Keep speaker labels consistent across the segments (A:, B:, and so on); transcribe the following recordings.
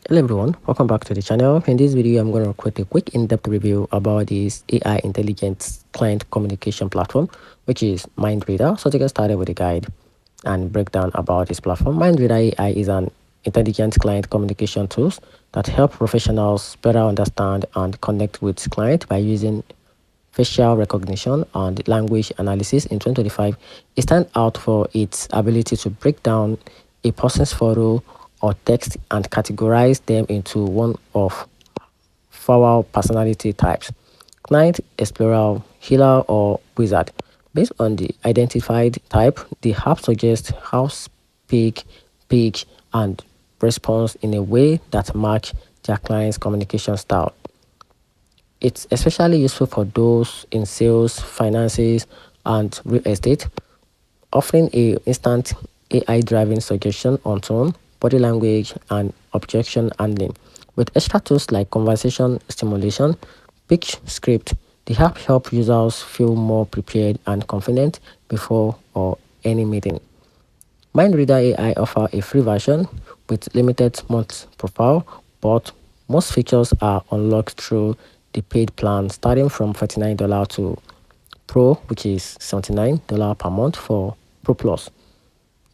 A: Hello everyone, welcome back to the channel. In this video, I'm going to create a quick in-depth review about this AI intelligent client communication platform, which is Mindreader. So to get started with the guide and breakdown about this platform, Mindreader AI is an intelligent client communication tools that help professionals better understand and connect with clients by using facial recognition and language analysis. In 2025, it stands out for its ability to break down a person's photo or text and categorize them into one of four personality types: client, explorer, healer, or wizard. Based on the identified type, the app suggests how speak, pitch, and response in a way that match their client's communication style. It's especially useful for those in sales, finances, and real estate, offering a instant AI-driven suggestion on tone, body language, and objection handling. With extra tools like conversation stimulation, pitch script, the app helps users feel more prepared and confident before or any meeting. Mindreader AI offers a free version with limited month profile, but most features are unlocked through the paid plan starting from $49 to Pro, which is $79 per month for Pro Plus.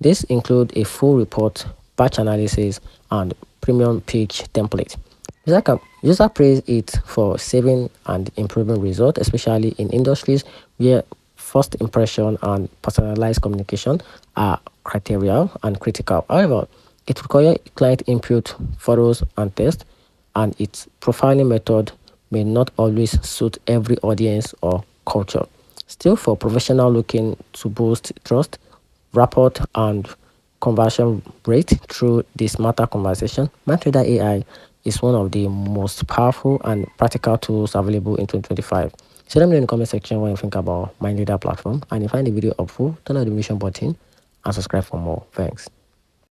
A: This includes a full report, batch analysis, and premium pitch template. User praise it for saving and improving results, especially in industries where first impression and personalized communication are criteria and critical. However, it requires client input, photos, and tests, and its profiling method may not always suit every audience or culture. Still, for professional looking to boost trust, rapport, and conversion rate through the smarter conversation, Mindreader AI is one of the most powerful and practical tools available in 2025. So let me know in the comment section what you think about Mindreader platform. And if you find the video helpful, turn on the notification button and subscribe for more. Thanks.